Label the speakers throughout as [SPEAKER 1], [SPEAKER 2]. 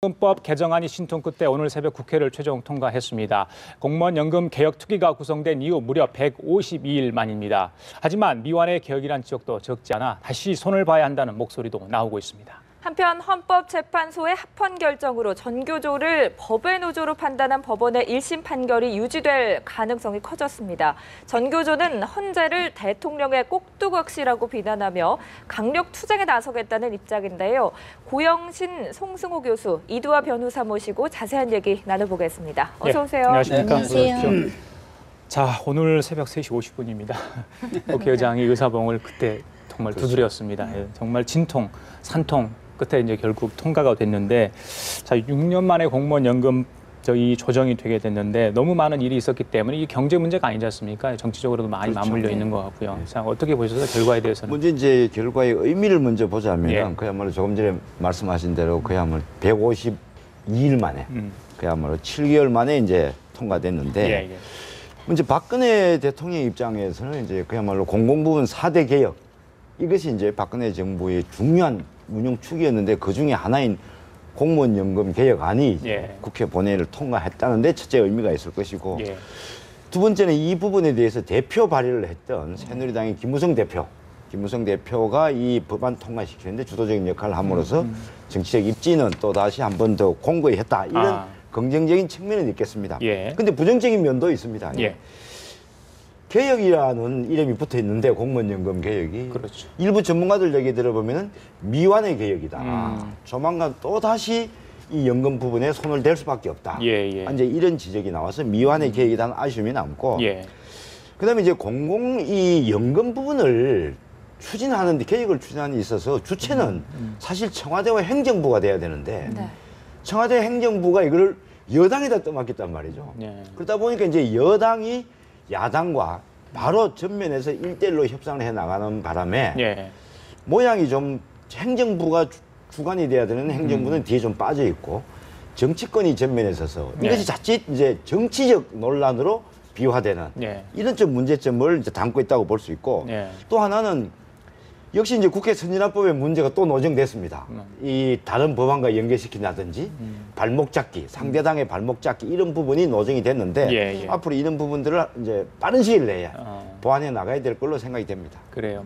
[SPEAKER 1] 연금법 개정안이 신통 끝에 오늘 새벽 국회를 최종 통과했습니다. 공무원 연금 개혁 특위가 구성된 이후 무려 152일 만입니다. 하지만 미완의 개혁이란 지적도 적지 않아 다시 손을 봐야 한다는 목소리도 나오고 있습니다.
[SPEAKER 2] 한편 헌법재판소의 합헌 결정으로 전교조를 법의 노조로 판단한 법원의 1심 판결이 유지될 가능성이 커졌습니다. 전교조는 헌재를 대통령의 꼭두각시라고 비난하며 강력 투쟁에 나서겠다는 입장인데요. 고영신 송승호 교수, 이두화 변호사 모시고 자세한 얘기 나눠보겠습니다. 어서 오세요.
[SPEAKER 1] 안녕하십니까.
[SPEAKER 3] 네, 안녕하세요.
[SPEAKER 1] 자, 오늘 새벽 3시 50분입니다. 국회의장이 의사봉을 그때 정말 두드렸습니다. 정말 진통, 산통 끝에 이제 결국 통과가 됐는데, 자, 6년 만에 공무원 연금 이 조정이 되게 됐는데 너무 많은 일이 있었기 때문에 이 경제 문제가 아니지 않습니까? 정치적으로도 많이
[SPEAKER 3] 그렇죠.
[SPEAKER 1] 맞물려 있는 것 같고요. 자, 어떻게 보셔서 결과에 대해서는?
[SPEAKER 3] 먼저 이제 결과의 의미를 먼저 보자면
[SPEAKER 1] 예.
[SPEAKER 3] 그야말로 조금 전에 말씀하신 대로 그야말로 152일 만에 그야말로 7개월 만에 이제 통과됐는데
[SPEAKER 1] 예.
[SPEAKER 3] 이제 박근혜 대통령 입장에서는 이제 그야말로 공공부문 4대 개혁 이것이 이제 박근혜 정부의 중요한 운영축이었는데 그 중에 하나인 공무원 연금 개혁안이
[SPEAKER 1] 예.
[SPEAKER 3] 국회 본회의를 통과했다는 데 첫째 의미가 있을 것이고
[SPEAKER 1] 예.
[SPEAKER 3] 두 번째는 이 부분에 대해서 대표 발의를 했던 새누리당의 김무성 대표가 이 법안 통과시키는데 주도적인 역할을 함으로써 정치적 입지는 또 다시 한 번 더 공고히 했다 이런 긍정적인 측면은 있겠습니다.
[SPEAKER 1] 예.
[SPEAKER 3] 근데 부정적인 면도 있습니다.
[SPEAKER 1] 예.
[SPEAKER 3] 개혁이라는 이름이 붙어 있는데 공무원연금 개혁이
[SPEAKER 1] 그렇죠.
[SPEAKER 3] 일부 전문가들 얘기 들어보면은 미완의 개혁이다. 조만간 또 다시 이 연금 부분에 손을 댈 수밖에 없다.
[SPEAKER 1] 예.
[SPEAKER 3] 이제 이런 지적이 나와서 미완의 개혁이라는 아쉬움이 남고,
[SPEAKER 1] 예.
[SPEAKER 3] 그다음에 이제 공공 이 연금 부분을 추진하는데 개혁을 추진하는 데 있어서 주체는 사실 청와대와 행정부가 돼야 되는데 청와대 행정부가 이걸 여당에다 떠맡겼단 말이죠.
[SPEAKER 1] 예.
[SPEAKER 3] 그러다 보니까 이제 여당이 야당과 바로 전면에서 1대1로 협상을 해 나가는 바람에
[SPEAKER 1] 예.
[SPEAKER 3] 모양이 좀 행정부가 주관이 돼야 되는 행정부는 뒤에 좀 빠져 있고 정치권이 전면에 서서 이것이 자칫 이제 정치적 논란으로 비화되는 이런 좀 문제점을 이제 담고 있다고 볼 수 있고 또 하나는 역시 이제 국회 선진화법의 문제가 또 노정됐습니다. 이 다른 법안과 연계시킨다든지 발목 잡기, 상대당의 발목 잡기 이런 부분이 노정이 됐는데 앞으로 이런 부분들을 이제 빠른 시일 내에 보완해 나가야 될 걸로 생각이 됩니다.
[SPEAKER 1] 그래요.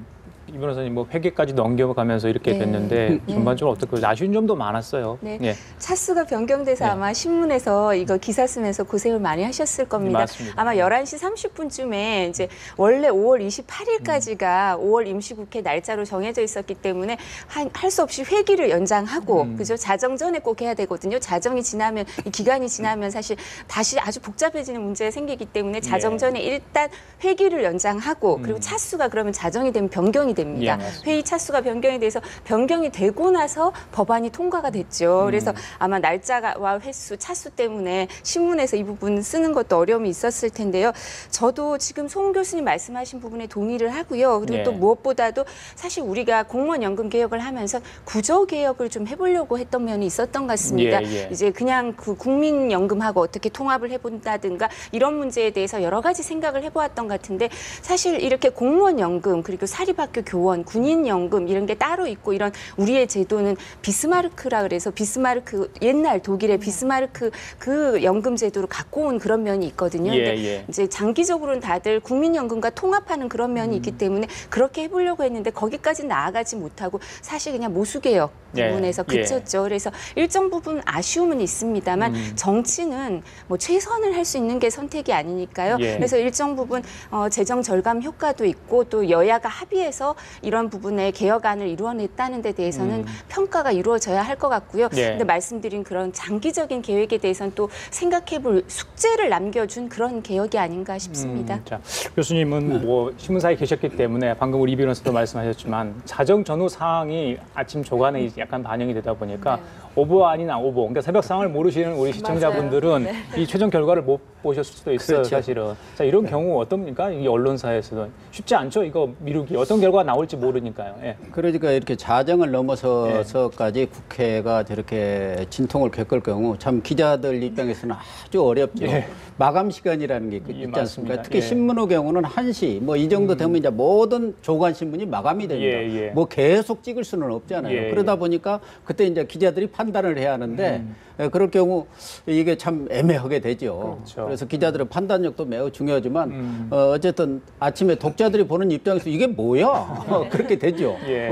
[SPEAKER 1] 이 변호사님 뭐 회계까지 넘겨가면서 이렇게 됐는데 전반적으로 어떻게 아쉬운 점도 많았어요.
[SPEAKER 4] 네.
[SPEAKER 1] 예.
[SPEAKER 4] 차수가 변경돼서 아마 신문에서 이거 기사 쓰면서 고생을 많이 하셨을 겁니다.
[SPEAKER 1] 맞습니다.
[SPEAKER 4] 아마 11시 30분쯤에 이제 원래 5월 28일까지가 5월 임시국회 날짜로 정해져 있었기 때문에 할 수 없이 회기를 연장하고 그죠? 자정 전에 꼭 해야 되거든요. 자정이 지나면 이 기간이 지나면 사실 다시 아주 복잡해지는 문제가 생기기 때문에 자정 전에 일단 회기를 연장하고 그리고 차수가 그러면 자정이 되면 변경이 됩니다. 회의 차수가 변경이 돼서 변경이 되고 나서 법안이 통과가 됐죠. 그래서 아마 날짜와 횟수, 차수 때문에 신문에서 이 부분 쓰는 것도 어려움이 있었을 텐데요. 저도 지금 송 교수님 말씀하신 부분에 동의를 하고요. 그리고 또 무엇보다도 사실 우리가 공무원 연금 개혁을 하면서 구조 개혁을 좀 해보려고 했던 면이 있었던 것 같습니다. 이제 그냥 그 국민연금하고 어떻게 통합을 해본다든가 이런 문제에 대해서 여러 가지 생각을 해보았던 것 같은데 사실 이렇게 공무원 연금 그리고 사립학교 교원, 군인연금 이런 게 따로 있고 이런 우리의 제도는 비스마르크라 그래서 비스마르크 옛날 독일의 비스마르크 그 연금 제도를 갖고 온 그런 면이 있거든요. 근데 이제 장기적으로는 다들 국민연금과 통합하는 그런 면이 있기 때문에 그렇게 해보려고 했는데 거기까지 나아가지 못하고 사실 그냥 모수개혁 부분에서 그쳤죠. 그래서 일정 부분 아쉬움은 있습니다만 정치는 뭐 최선을 할 수 있는 게 선택이 아니니까요. 그래서 일정 부분 재정 절감 효과도 있고 또 여야가 합의해서 이런 부분에 개혁안을 이루어냈다는 데 대해서는 평가가 이루어져야 할 것 같고요. 근데 말씀드린 그런 장기적인 계획에 대해서는 또 생각해볼 숙제를 남겨준 그런 개혁이 아닌가 싶습니다.
[SPEAKER 1] 자, 교수님은 뭐 신문사에 계셨기 때문에 방금 우리 이 변호사도 말씀하셨지만 자정 전후 사항이 아침 조간에 약간 반영이 되다 보니까 오보 아니나 오보. 그러니까 새벽 상황을 모르시는 우리 시청자분들은 이 최종 결과를 못 보셨을 수도 있어요, 사실은. 자, 이런 경우 어떻습니까? 이 언론사에서는 쉽지 않죠. 이거 미루기 어떤 결과 나올지 모르니까요. 예.
[SPEAKER 5] 그러니까 이렇게 자정을 넘어서서까지 국회가 저렇게 진통을 겪을 경우 참 기자들 입장에서는 아주 어렵죠.
[SPEAKER 1] 예.
[SPEAKER 5] 마감 시간이라는 게 있지
[SPEAKER 1] 맞습니다.
[SPEAKER 5] 않습니까? 특히
[SPEAKER 1] 예.
[SPEAKER 5] 신문의 경우는 1시 뭐 이 정도 되면 이제 모든 조간 신문이 마감이 됩니다.
[SPEAKER 1] 예.
[SPEAKER 5] 뭐 계속 찍을 수는 없잖아요.
[SPEAKER 1] 예.
[SPEAKER 5] 그러다 보니까 그때 이제 기자들이 판단을 해야 하는데 그럴 경우 이게 참 애매하게 되죠.
[SPEAKER 1] 그렇죠.
[SPEAKER 5] 그래서 기자들의 판단력도 매우 중요하지만 어쨌든 아침에 독자들이 보는 입장에서 이게 뭐야? 그렇게 되죠.
[SPEAKER 1] 예.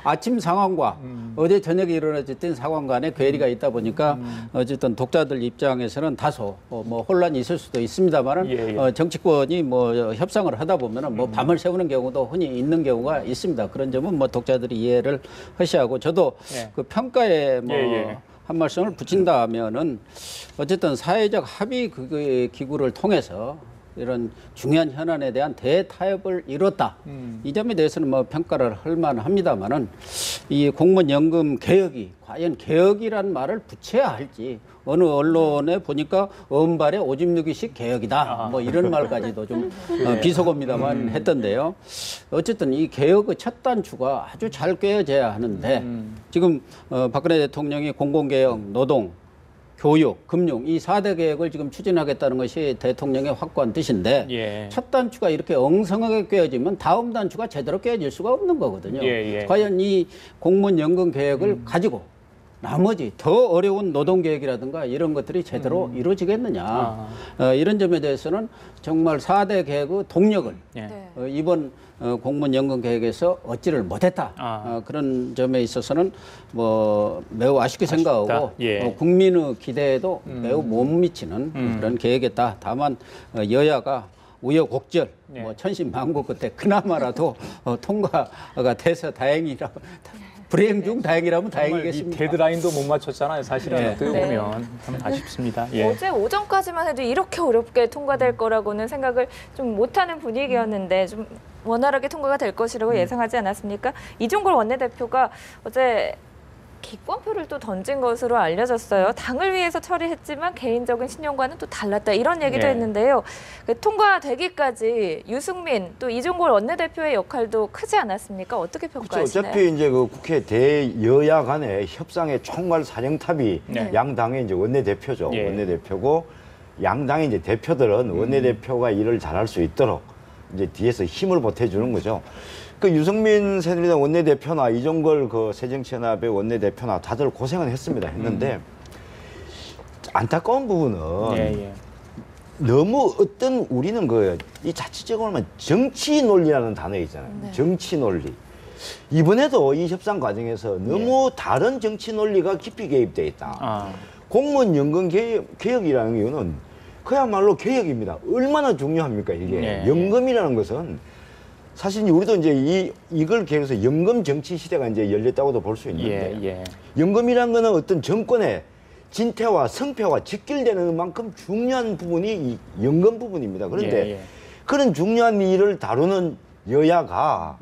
[SPEAKER 5] 아침 상황과 어제 저녁에 일어났던 상황 간에 괴리가 있다 보니까 어쨌든 독자들 입장에서는 다소 뭐 혼란이 있을 수도 있습니다만은
[SPEAKER 1] 예.
[SPEAKER 5] 정치권이 뭐 협상을 하다 보면은 뭐 밤을 새우는 경우도 흔히 있는 경우가 있습니다. 그런 점은 뭐 독자들이 이해를 하셔야하고 저도
[SPEAKER 1] 예.
[SPEAKER 5] 그 평가에 뭐
[SPEAKER 1] 예.
[SPEAKER 5] 한 말씀을 붙인다면은 어쨌든 사회적 합의 기구를 통해서 이런 중요한 현안에 대한 대타협을 이뤘다. 이 점에 대해서는 뭐 평가를 할 만합니다만은 이 공무원 연금 개혁이 과연 개혁이란 말을 붙여야 할지 어느 언론에 보니까 엄발의 오줌 누기식 개혁이다. 뭐 이런 말까지도 좀 비속어입니다만 했던데요. 어쨌든 이 개혁의 첫 단추가 아주 잘 꿰어져야 하는데 지금 박근혜 대통령이 공공개혁, 노동, 교육, 금융 이 4대 개혁을 지금 추진하겠다는 것이 대통령의 확고한 뜻인데
[SPEAKER 1] 예.
[SPEAKER 5] 첫 단추가 이렇게 엉성하게 꿰어지면 다음 단추가 제대로 꿰어질 수가 없는 거거든요.
[SPEAKER 1] 예.
[SPEAKER 5] 과연 이 공무원 연금 개혁을 가지고 나머지 더 어려운 노동 개혁이라든가 이런 것들이 제대로 이루어지겠느냐. 이런 점에 대해서는 정말 4대 개혁의 동력을
[SPEAKER 1] 예.
[SPEAKER 5] 이번 공무원 연금 계획에서 얻지를 못했다. 그런 점에 있어서는 뭐 매우 아쉽게 생각하고
[SPEAKER 1] 예.
[SPEAKER 5] 국민의 기대에도 매우 못 미치는 그런 계획이었다. 다만 여야가 우여곡절,
[SPEAKER 1] 예.
[SPEAKER 5] 뭐 천신만고 끝에 그나마라도 통과가 돼서 다행이라. 불행 중 다행이라면
[SPEAKER 1] 정말 이
[SPEAKER 5] 다행이겠습니다.
[SPEAKER 1] 데드라인도 못 맞췄잖아요. 사실은
[SPEAKER 5] 네.
[SPEAKER 1] 어떻게
[SPEAKER 2] 네.
[SPEAKER 1] 보면 참 아쉽습니다. 예.
[SPEAKER 2] 어제 오전까지만 해도 이렇게 어렵게 통과될 거라고는 생각을 좀 못하는 분위기였는데 좀 원활하게 통과가 될 것이라고 예상하지 않았습니까? 이종걸 원내대표가 어제 기권표를 또 던진 것으로 알려졌어요. 당을 위해서 처리했지만 개인적인 신용과는 또 달랐다. 이런 얘기도
[SPEAKER 1] 네.
[SPEAKER 2] 했는데요. 통과되기까지 유승민 또 이종걸 원내대표의 역할도 크지 않았습니까? 어떻게
[SPEAKER 3] 그렇죠.
[SPEAKER 2] 평가하시나요?
[SPEAKER 3] 어차피 이제 그 국회 대여야 간의 협상의 총괄 사령탑이
[SPEAKER 1] 네.
[SPEAKER 3] 양당의 이제 원내대표죠.
[SPEAKER 1] 예.
[SPEAKER 3] 원내대표고 양당의 이제 대표들은 원내대표가 일을 잘할 수 있도록 이제 뒤에서 힘을 보태주는 거죠. 그 유승민 새누리당 원내대표나 이종걸 그 새정치연합의 원내대표나 다들 고생은 했습니다. 안타까운 부분은
[SPEAKER 1] 예.
[SPEAKER 3] 너무 어떤 우리는 이 자칫적으로는 정치 논리라는 단어 있잖아요.
[SPEAKER 2] 네.
[SPEAKER 3] 정치 논리. 이번에도 이 협상 과정에서 너무 다른 정치 논리가 깊이 개입돼 있다. 공무원 연금 개혁이라는 이유는 그야말로 개혁입니다. 얼마나 중요합니까 이게.
[SPEAKER 1] 네.
[SPEAKER 3] 연금이라는 것은 사실 우리도 이제 이걸 계획해서 연금 정치 시대가 이제 열렸다고도 볼 수 있는데
[SPEAKER 1] 예.
[SPEAKER 3] 연금이라는 거는 어떤 정권의 진퇴와 성패와 직결되는 만큼 중요한 부분이 이 연금 부분입니다. 그런데
[SPEAKER 1] 예.
[SPEAKER 3] 그런 중요한 일을 다루는 여야가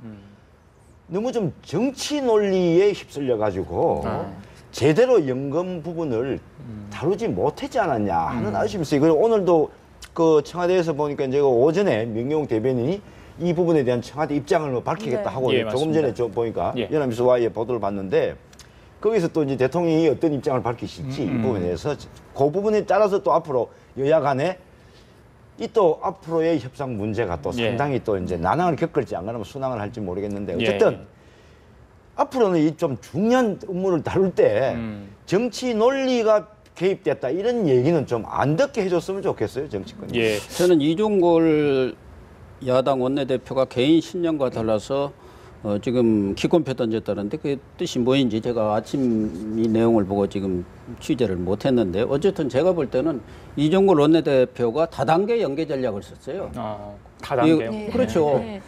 [SPEAKER 3] 너무 좀 정치 논리에 휩쓸려 가지고 제대로 연금 부분을 다루지 못했지 않았냐 하는 아쉬움이 있어요. 그리고 오늘도 그 청와대에서 보니까 이제 오전에 민경욱 대변인이 이 부분에 대한 청와대 입장을 밝히겠다
[SPEAKER 2] 네.
[SPEAKER 3] 하고
[SPEAKER 1] 예,
[SPEAKER 3] 조금
[SPEAKER 1] 맞습니다.
[SPEAKER 3] 전에 좀 보니까
[SPEAKER 1] 예.
[SPEAKER 3] 연합뉴스와의 보도를 봤는데 거기서 또 이제 대통령이 어떤 입장을 밝히실지 이 부분에 대해서 그 부분에 따라서 또 앞으로 여야 간에 이 또 앞으로의 협상 문제가 또
[SPEAKER 1] 예.
[SPEAKER 3] 상당히 또 이제 난항을 겪을지 안 그러면 순항을 할지 모르겠는데 어쨌든
[SPEAKER 1] 예.
[SPEAKER 3] 앞으로는 이 좀 중요한 업무를 다룰 때 정치 논리가 개입됐다 이런 얘기는 좀 안 듣게 해줬으면 좋겠어요 정치권이.
[SPEAKER 1] 예.
[SPEAKER 5] 저는 이종걸 야당 원내대표가 개인 신념과 달라서 지금 기권표 던졌다는데 그 뜻이 뭐인지 제가 아침 이 내용을 보고 지금 취재를 못했는데 어쨌든 제가 볼 때는 이종걸 원내대표가 다단계 연계 전략을 썼어요.
[SPEAKER 1] 다단계요?
[SPEAKER 2] 네.
[SPEAKER 5] 그렇죠.
[SPEAKER 2] 네.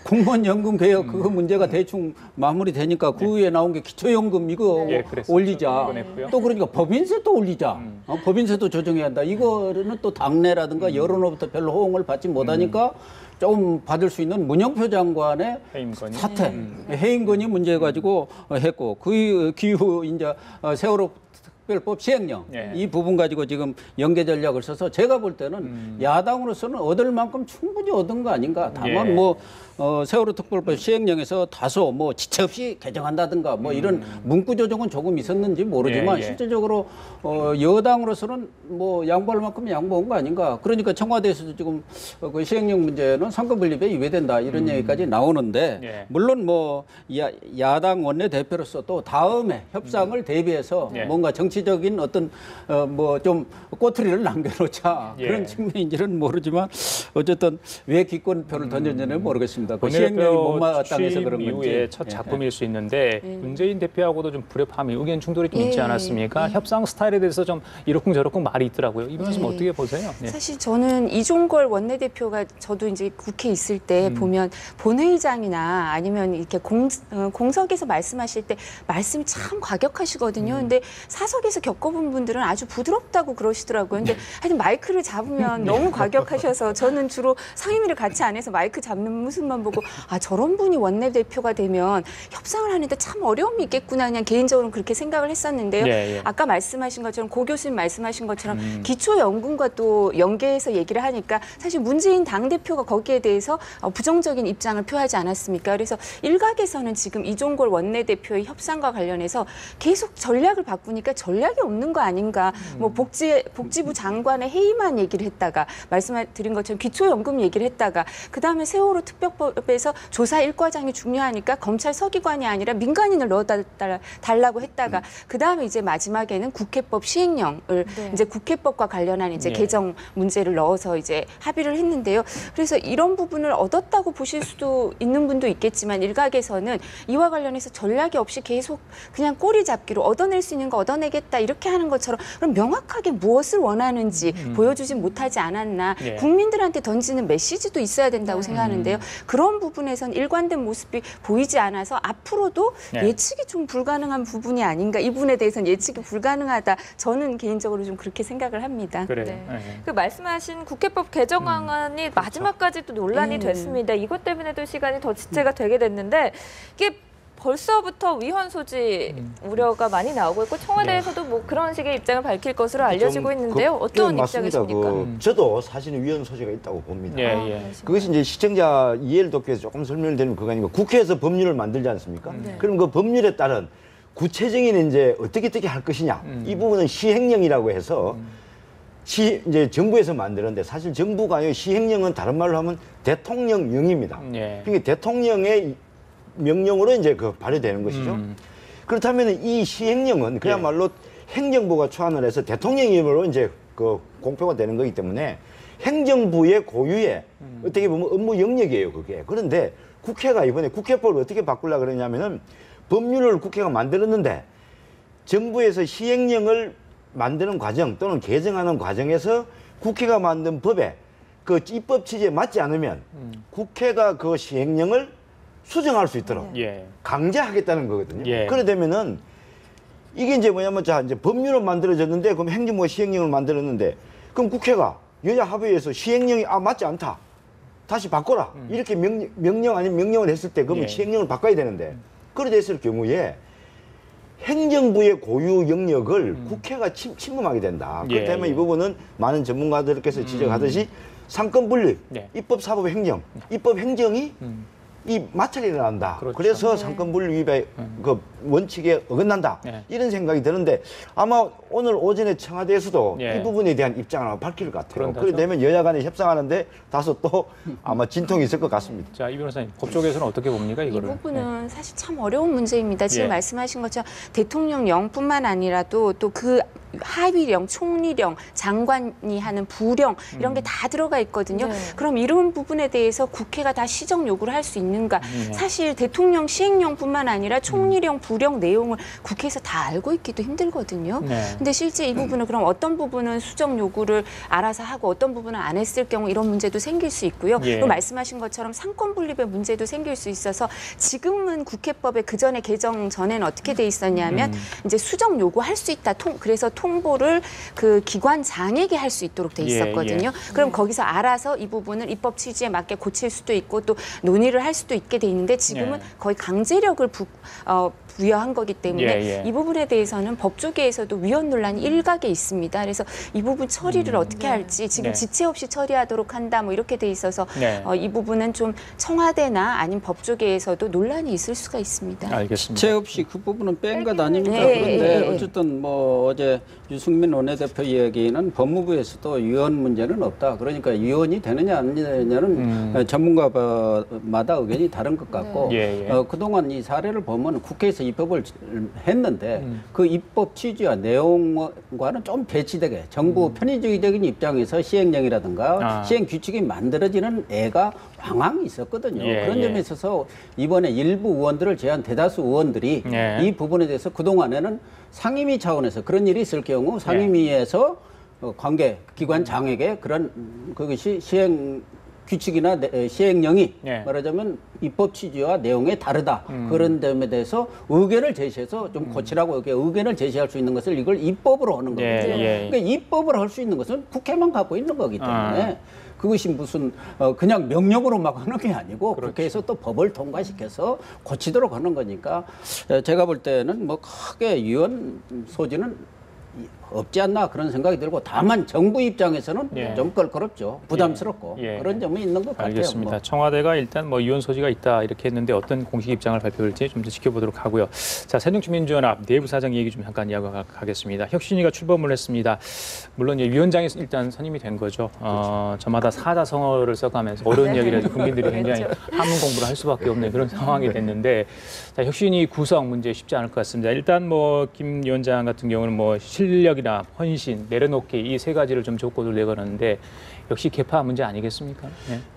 [SPEAKER 5] 공무원 연금 개혁 그거 문제가 대충 마무리되니까 그 위에 나온 게 기초연금 이거
[SPEAKER 1] 예, 그랬었죠.
[SPEAKER 5] 올리자.
[SPEAKER 1] 꺼냈고요.
[SPEAKER 5] 또 그러니까 법인세도 올리자. 법인세도 조정해야 한다. 이거는 또 당내라든가 여론으로부터 별로 호응을 받지 못하니까 좀 받을 수 있는 문영표 장관의
[SPEAKER 1] 해임건이.
[SPEAKER 5] 사퇴, 해임건이 문제 가지고 했고 그 기후 이제 세월호 특별법 시행령
[SPEAKER 1] 예.
[SPEAKER 5] 이 부분 가지고 지금 연계 전략을 써서 제가 볼 때는 야당으로서는 얻을 만큼 충분히 얻은 거 아닌가. 다만
[SPEAKER 1] 예.
[SPEAKER 5] 뭐 세월호 특별법 시행령에서 다소 뭐 지체 없이 개정한다든가 뭐 이런 문구 조정은 조금 있었는지 모르지만
[SPEAKER 1] 예.
[SPEAKER 5] 실질적으로 여당으로서는 뭐 양보할 만큼 양보한 거 아닌가. 그러니까 청와대에서도 지금 그 시행령 문제는 상권분립에 이외된다 이런 얘기까지 나오는데
[SPEAKER 1] 예.
[SPEAKER 5] 물론 뭐 야당 원내대표로서 또 다음에 협상을 대비해서
[SPEAKER 1] 예.
[SPEAKER 5] 뭔가 정치적인 어떤 뭐 좀 꼬투리를 남겨놓자
[SPEAKER 1] 예.
[SPEAKER 5] 그런 측면인지는 모르지만 어쨌든 왜 기권표를 던졌는지는 모르겠습니다. 그 시행령이
[SPEAKER 1] 원내대표
[SPEAKER 5] 못마땅해서
[SPEAKER 1] 취임
[SPEAKER 5] 그런 건지.
[SPEAKER 1] 이후에 첫 작품일 수 있는데 문재인 대표하고도 좀 불협화음이 의견 충돌이 좀 있지
[SPEAKER 4] 예.
[SPEAKER 1] 않았습니까? 협상 스타일에 대해서 좀 이러쿵저러쿵 말이 있더라고요. 이 말씀 어떻게 보세요? 네.
[SPEAKER 4] 사실 저는 이종걸 원내대표가 저도 이제 국회에 있을 때 보면 본회의장이나 아니면 이렇게 공석에서 말씀하실 때 말씀이 참 과격하시거든요. 근데 사석에서 겪어본 분들은 아주 부드럽다고 그러시더라고요. 근데 하여튼 마이크를 잡으면 너무 과격하셔서 저는 주로 상임위를 같이 안 해서 마이크 잡는 모습만 보고 아 저런 분이 원내대표가 되면 협상을 하는데 참 어려움이 있겠구나 그냥 개인적으로 그렇게 생각을 했었는데요.
[SPEAKER 1] 예, 예.
[SPEAKER 4] 아까 말씀하신 것처럼 고 교수님 말씀하신 것처럼 기초연금과 또 연계해서 얘기를 하니까 사실 문재인 당대표가 거기에 대해서 부정적인 입장을 표하지 않았습니까? 그래서 일각에서는 지금 이종걸 원내대표의 협상과 관련해서 계속 전략을 바꾸니까 전략이 없는 거 아닌가. 뭐 복지부 장관의 회의만 얘기를 했다가 말씀드린 것처럼 기초연금 얘기를 했다가 그다음에 세월호 특별법에서 조사 일과장이 중요하니까 검찰 서기관이 아니라 민간인을 넣어달라고 했다가 그다음에 이제 마지막에는 국회법 시행령을 이제 국회법과 관련한 이제
[SPEAKER 1] 예.
[SPEAKER 4] 개정 문제를 넣어서 이제 합의를 했는데요. 그래서 이런 부분을 얻었다고 보실 수도 있는 분도 있겠지만 일각에서는 이와 관련해서 전략이 없이 계속 그냥 꼬리 잡기로 얻어낼 수 있는 거 얻어내겠다 이렇게 하는 것처럼 그럼 명확하게 무엇을 원하는지 보여주지 못하지 않았나.
[SPEAKER 1] 예.
[SPEAKER 4] 국민들한테 던지는 메시지도 있어야 된다고 생각하는데요. 그런 부분에선 일관된 모습이 보이지 않아서 앞으로도
[SPEAKER 1] 예.
[SPEAKER 4] 예측이 좀 불가능한 부분이 아닌가. 이 부분에 대해서는 예측이 불가능하다. 저는 개인적으로 좀 그렇게 생각을 합니다.
[SPEAKER 1] 그래요.
[SPEAKER 2] 네.
[SPEAKER 1] 예.
[SPEAKER 2] 그 말씀하신 국회법 개정안이 마지막까지 또 논란이 됐습니다. 이것 때문에도 시간이 더 지체가 되게 됐는데 이게 벌써부터 위헌 소지 우려가 많이 나오고 있고 청와대에서도 뭐 그런 식의 입장을 밝힐 것으로 알려지고 있는데요. 어떤 입장이십니까?
[SPEAKER 3] 저도 사실은 위헌 소지가 있다고 봅니다.
[SPEAKER 1] 예, 예.
[SPEAKER 3] 그것이 이제 시청자 이해를 돕기 위해서 조금 설명을 드리면 그거 아니고 국회에서 법률을 만들지 않습니까? 그럼 그 법률에 따른 구체적인 이제 어떻게 할 것이냐 이 부분은 시행령이라고 해서 이제 정부에서 만드는데 사실 정부가 아니고 시행령은 다른 말로 하면 대통령령입니다.
[SPEAKER 1] 예.
[SPEAKER 3] 그러니까 대통령의 명령으로 이제 그 발효되는 것이죠. 그렇다면 이 시행령은 그야말로 행정부가 초안을 해서 대통령의 힘으로 이제 그 공표가 되는 거기 때문에 행정부의 고유의 어떻게 보면 업무 영역이에요, 그게. 그런데 국회가 이번에 국회법을 어떻게 바꾸려고 그러냐면은 법률을 국회가 만들었는데 정부에서 시행령을 만드는 과정 또는 개정하는 과정에서 국회가 만든 법에 그 입법 취지에 맞지 않으면 국회가 그 시행령을 수정할 수 있도록
[SPEAKER 1] 예.
[SPEAKER 3] 강제하겠다는 거거든요.
[SPEAKER 1] 예.
[SPEAKER 3] 그래 되면은 이게 이제 뭐냐면 자 이제 법률은 만들어졌는데 그럼 행정부가 시행령을 만들었는데 그럼 국회가 여야 합의해서 시행령이 맞지 않다. 다시 바꿔라. 이렇게 명령 아닌 명령을 했을 때 그러면
[SPEAKER 1] 예.
[SPEAKER 3] 시행령을 바꿔야 되는데 그래 됐을 경우에 행정부의 고유 영역을 국회가 침범하게 된다.
[SPEAKER 1] 예,
[SPEAKER 3] 그렇다면
[SPEAKER 1] 예.
[SPEAKER 3] 이 부분은 많은 전문가들께서 지적하듯이 상권 분립,
[SPEAKER 1] 네.
[SPEAKER 3] 입법, 사법, 행정, 입법, 행정이 이 마찰이 일어난다.
[SPEAKER 1] 그렇죠.
[SPEAKER 3] 그래서 상권 분립의 그 원칙에 어긋난다.
[SPEAKER 1] 네.
[SPEAKER 3] 이런 생각이 드는데 아마 오늘 오전에 청와대에서도
[SPEAKER 1] 예.
[SPEAKER 3] 이 부분에 대한 입장을 아마 밝힐 것 같아요.
[SPEAKER 1] 그런다죠?
[SPEAKER 3] 그래 되면 여야 간에 협상하는데 다소 또 아마 진통이 있을 것 같습니다.
[SPEAKER 1] 자, 이 변호사님, 법 쪽에서는 어떻게 봅니까,
[SPEAKER 4] 이
[SPEAKER 1] 이거를?
[SPEAKER 4] 부분은 사실 참 어려운 문제입니다. 지금
[SPEAKER 1] 예.
[SPEAKER 4] 말씀하신 것처럼 대통령령뿐만 아니라도 또 그 하위령, 총리령, 장관이 하는 부령 이런 게 다 들어가 있거든요.
[SPEAKER 2] 네.
[SPEAKER 4] 그럼 이런 부분에 대해서 국회가 다 시정 요구를 할 수 있는가? 사실 대통령 시행령뿐만 아니라 총리령, 부령 내용을 국회에서 다 알고 있기도 힘들거든요.
[SPEAKER 1] 네.
[SPEAKER 4] 근데 실제 이 부분은 그럼 어떤 부분은 수정 요구를 알아서 하고 어떤 부분은 안 했을 경우 이런 문제도 생길 수 있고요.
[SPEAKER 1] 예.
[SPEAKER 4] 또 말씀하신 것처럼 상권 분립의 문제도 생길 수 있어서 지금은 국회법에 그 전에 개정 전에는 어떻게 돼 있었냐면 이제 수정 요구할 수 있다. 그래서 통보를 그 기관장에게 할 수 있도록 돼 있었거든요. 그럼 거기서 알아서 이 부분을 입법 취지에 맞게 고칠 수도 있고 또 논의를 할 수도 있게 돼 있는데 지금은 거의 강제력을 부여한 거기 때문에 이 부분에 대해서는 법조계에서도 위헌 논란이 일각에 있습니다. 그래서 이 부분 처리를 어떻게 할지 지금 지체 없이 처리하도록 한다 뭐 이렇게 돼 있어서 이 부분은 좀 청와대나 아니면 법조계에서도 논란이 있을 수가 있습니다.
[SPEAKER 1] 알겠습니다.
[SPEAKER 5] 지체 없이 그 부분은 뺀 것 아닙니까? 그런데 어쨌든 뭐 어제 유승민 원내대표 이야기는 법무부에서도 위헌 문제는 없다. 그러니까 위헌이 되느냐 안 되느냐는 전문가마다 의견이 다른 것 같고 그동안 이 사례를 보면 국회에서 입법을 했는데 그 입법 취지와 내용과는 좀 배치되게 정부 편의주의적인 입장에서 시행령이라든가 시행 규칙이 만들어지는 애가 왕왕 있었거든요. 그런 점에 있어서 이번에 일부 의원들을 제한 대다수 의원들이 이 부분에 대해서 그동안에는 상임위 차원에서 그런 일이 있을 경우 상임위에서 관계 기관장에게 그런 그것이 시행 규칙이나 시행령이 말하자면 입법 취지와 내용에 다르다. 그런 점에 대해서 의견을 제시해서 좀 고치라고 이렇게 의견을 제시할 수 있는 것을 이걸 입법으로 하는 거거든요. 그러니까 입법을 할 수 있는 것은 국회만 갖고 있는 거기 때문에 그것이 무슨 그냥 명령으로 막 하는 게 아니고 국회에서 또 법을 통과시켜서 고치도록 하는 거니까 제가 볼 때는 뭐 크게 위헌 소지는 없지 않나 그런 생각이 들고 다만 정부 입장에서는 좀 껄끄럽죠. 부담스럽고 그런 점이 있는 것 같아요.
[SPEAKER 1] 알겠습니다.
[SPEAKER 5] 뭐.
[SPEAKER 1] 청와대가 일단 뭐 위헌 소지가 있다 이렇게 했는데 어떤 공식 입장을 발표할지 좀 더 지켜보도록 하고요. 자, 새정치민주연합 내부 사정 얘기 좀 잠깐 이야기하겠습니다. 혁신위가 출범을 했습니다. 물론 이제 위원장이 일단 선임이 된 거죠. 저마다 사자성어를 써가면서 어려운 이야기를 해서 국민들이 굉장히 한문 공부를 할 수밖에 없는 그런 상황이 됐는데 자, 혁신위 구성 문제 쉽지 않을 것 같습니다. 일단 뭐 김 위원장 같은 경우는 뭐 실력이나 헌신, 내려놓기 이 세 가지를 좀 족구를 내걸었는데 역시 개파 문제 아니겠습니까?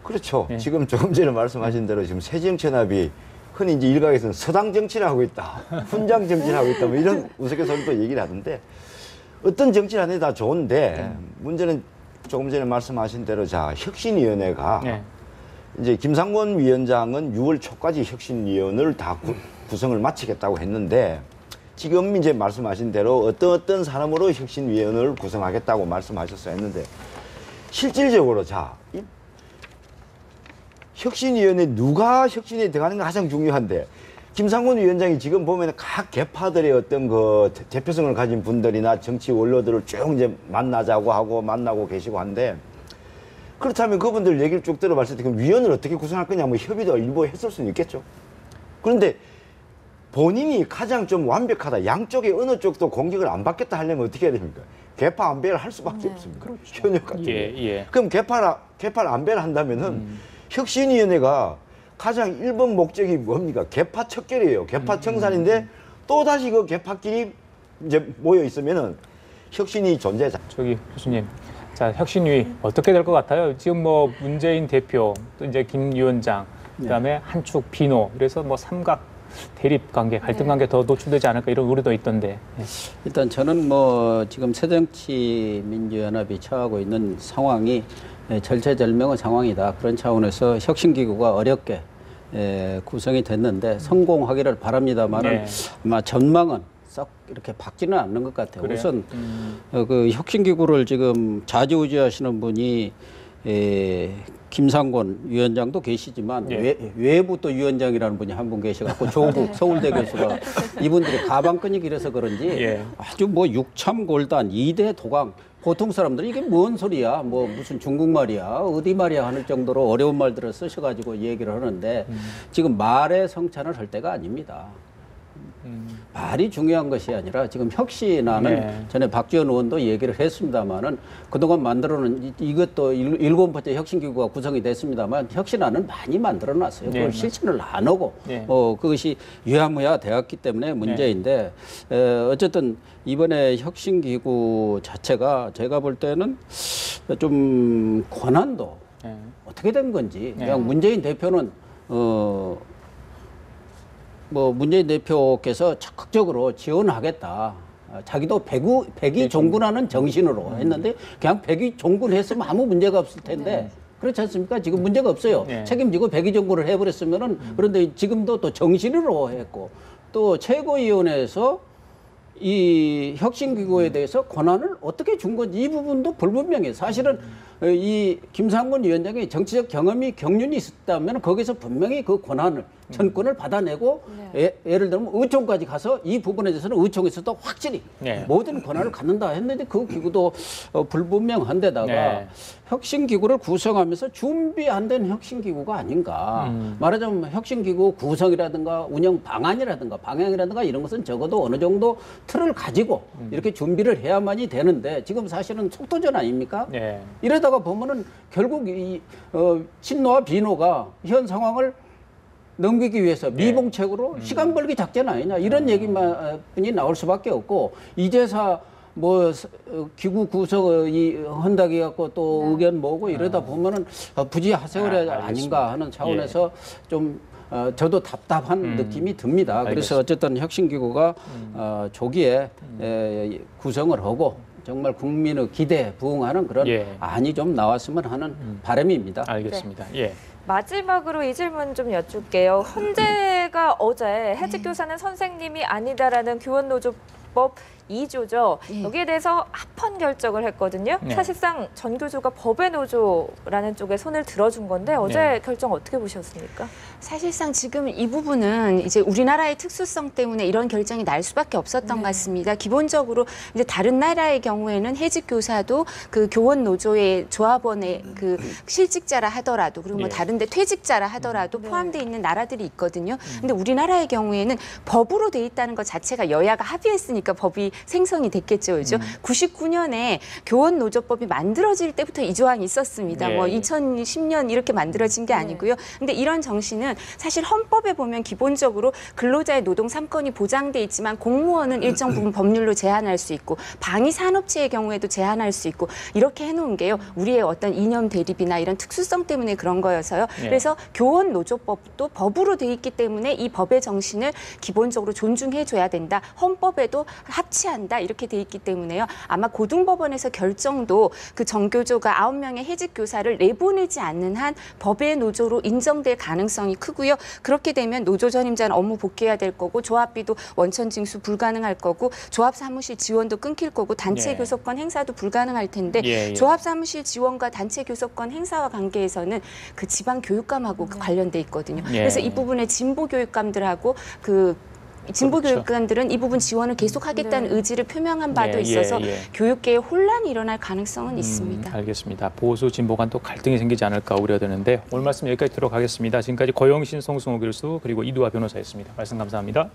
[SPEAKER 3] 그렇죠. 지금 조금 전에 말씀하신 대로 지금 새정치연합이 흔히 이제 일각에서는 서당 정치를 하고 있다, 훈장 정치를 하고 있다, 뭐 이런 우스갯소리도 얘기를 하던데 어떤 정치를 하는 게 다 좋은데 문제는 조금 전에 말씀하신 대로 자 혁신위원회가 이제 김상곤 위원장은 6월 초까지 혁신위원을 다 구성을 마치겠다고 했는데. 지금 이제 말씀하신 대로 어떤 사람으로 혁신위원회를 구성하겠다고 말씀하셨어야 했는데 실질적으로 자 혁신위원회 누가 혁신에 들어가는 게 가장 중요한데 김상곤 위원장이 지금 보면 각 계파들의 어떤 그 대표성을 가진 분들이나 정치 원로들을 쭉 이제 만나자고 하고 만나고 계시고 한데 그렇다면 그분들 얘기를 쭉 들어봤을 때 그럼 위원을 어떻게 구성할 거냐 뭐 협의도 일부 했을 수는 있겠죠. 그런데 본인이 가장 좀 완벽하다. 양쪽에 어느 쪽도 공격을 안 받겠다 하려면 어떻게 해야 됩니까? 개파 안배를 할 수밖에 없습니다. 그렇죠. 현역 같은 경우. 그럼 개파를 안배를 한다면은 혁신위원회가 가장 1번 목적이 뭡니까? 개파 척결이에요. 개파 청산인데 또 다시 그 개파끼리 이제 모여 있으면은 혁신이 존재자.
[SPEAKER 1] 저기 교수님, 자 혁신위 어떻게 될 것 같아요? 지금 뭐 문재인 대표 또 이제 김 위원장 그다음에 한축 비노 이래서 뭐 삼각 대립 관계, 갈등 관계 더 노출되지 않을까 이런 우려도 있던데.
[SPEAKER 5] 일단 저는 뭐 지금 새정치민주연합이 처하고 있는 상황이 절체절명의 상황이다. 그런 차원에서 혁신기구가 어렵게 구성이 됐는데 성공하기를 바랍니다만은 아마 전망은 썩 이렇게 밝지는 않는 것 같아요. 그래요? 우선 그 혁신기구를 지금 좌지우지하시는 분이 김상곤 위원장도 계시지만 외부 또 위원장이라는 분이 한 분 계셔갖고 조국 서울대 교수가 이분들이 가방끈이 길어서 그런지 아주 뭐 육참골단 2대 도강 보통 사람들이 이게 뭔 소리야 뭐 무슨 중국말이야 어디 말이야 하는 정도로 어려운 말들을 쓰셔가지고 얘기를 하는데 지금 말의 성찬을 할 때가 아닙니다. 말이 중요한 것이 아니라 지금 혁신안은 전에 박지원 의원도 얘기를 했습니다만은 그동안 만들어놓은 이것도 7번째 혁신기구가 구성이 됐습니다만 혁신안은 많이 만들어놨어요. 그걸 실천을 안 하고 그것이 유야무야 되었기 때문에 문제인데 어쨌든 이번에 혁신기구 자체가 제가 볼 때는 좀 권한도 어떻게 된 건지 그냥 문재인 대표는 뭐 문재인 대표께서 적극적으로 지원하겠다. 자기도 백이 종군하는 정신으로 했는데 그냥 백이 종군했으면 아무 문제가 없을 텐데 그렇지 않습니까? 지금 문제가 없어요. 책임지고 백이 종군을 해버렸으면은 그런데 지금도 또 정신으로 했고 또 최고위원회에서 이 혁신기구에 대해서 권한을 어떻게 준 건지 이 부분도 불분명해요. 사실은 이 김상곤 위원장이 정치적 경륜이 있었다면 거기서 분명히 그 권한을 전권을 받아내고 예를 들면 의총까지 가서 이 부분에 대해서는 의총에서도 확실히 모든 권한을 갖는다 했는데 그 기구도 불분명한 데다가 혁신기구를 구성하면서 준비 안 된 혁신기구가 아닌가. 말하자면 혁신기구 구성이라든가 운영 방안이라든가 방향이라든가 이런 것은 적어도 어느 정도 틀을 가지고 이렇게 준비를 해야만이 되는데 지금 사실은 속도전 아닙니까? 이러다가 보면은 결국 이 친노와 비노가 현 상황을 넘기기 위해서 미봉책으로 시간 벌기 작전 아니냐 이런 얘기만이 나올 수밖에 없고 이제사 뭐 기구 구성이 헌다기 갖고 또 의견 모으고 이러다 보면은 부지하세월이 아닌가 하는 차원에서 좀 저도 답답한 느낌이 듭니다.
[SPEAKER 1] 알겠습니다.
[SPEAKER 5] 그래서 어쨌든 혁신기구가 조기에 구성을 하고 정말 국민의 기대에 부응하는 그런 안이 좀 나왔으면 하는 바람입니다.
[SPEAKER 1] 알겠습니다.
[SPEAKER 2] 마지막으로 이 질문 좀 여쭐게요. 헌재가 어제 해직교사는 선생님이 아니다라는 교원노조법 2조죠. 여기에 대해서 합헌 결정을 했거든요. 사실상 전교조가 법의 노조라는 쪽에 손을 들어준 건데 어제 결정 어떻게 보셨습니까?
[SPEAKER 4] 사실상 지금 이 부분은 이제 우리나라의 특수성 때문에 이런 결정이 날 수밖에 없었던 것 같습니다. 기본적으로 이제 다른 나라의 경우에는 해직 교사도 그 교원 노조의 조합원의 그 실직자라 하더라도 그리고 뭐 다른데 퇴직자라 하더라도 포함되어 있는 나라들이 있거든요. 근데 우리나라의 경우에는 법으로 돼 있다는 것 자체가 여야가 합의했으니까 법이 생성이 됐겠죠, 그죠? 99년에 교원 노조법이 만들어질 때부터 이 조항이 있었습니다. 뭐 2010년 이렇게 만들어진 게 아니고요. 근데 이런 정신은 사실 헌법에 보면 기본적으로 근로자의 노동 3권이 보장돼 있지만 공무원은 일정 부분 법률로 제한할 수 있고 방위 산업체의 경우에도 제한할 수 있고 이렇게 해놓은 게요. 우리의 어떤 이념 대립이나 이런 특수성 때문에 그런 거여서요. 그래서 교원 노조법도 법으로 돼 있기 때문에 이 법의 정신을 기본적으로 존중해줘야 된다. 헌법에도 합치한다 이렇게 돼 있기 때문에요. 아마 고등법원에서 결정도 그 정교조가 9명의 해직 교사를 내보내지 않는 한 법의 노조로 인정될 가능성이 크고요. 그렇게 되면 노조 전임자는 업무 복귀해야 될 거고 조합비도 원천 징수 불가능할 거고 조합 사무실 지원도 끊길 거고 단체 교섭권 행사도 불가능할 텐데 조합 사무실 지원과 단체 교섭권 행사와 관계에서는 그 지방 교육감하고 관련돼 있거든요. 그래서 이 부분에 진보 교육감들하고 그 진보 교육관들은 이 부분 지원을 계속하겠다는 의지를 표명한 바도 있어서 교육계에 혼란이 일어날 가능성은 있습니다.
[SPEAKER 1] 알겠습니다. 보수 진보 간 또 갈등이 생기지 않을까 우려되는데 오늘 말씀 여기까지 들어가겠습니다. 지금까지 고영신 송승호 교수 그리고 이두화 변호사였습니다. 말씀 감사합니다.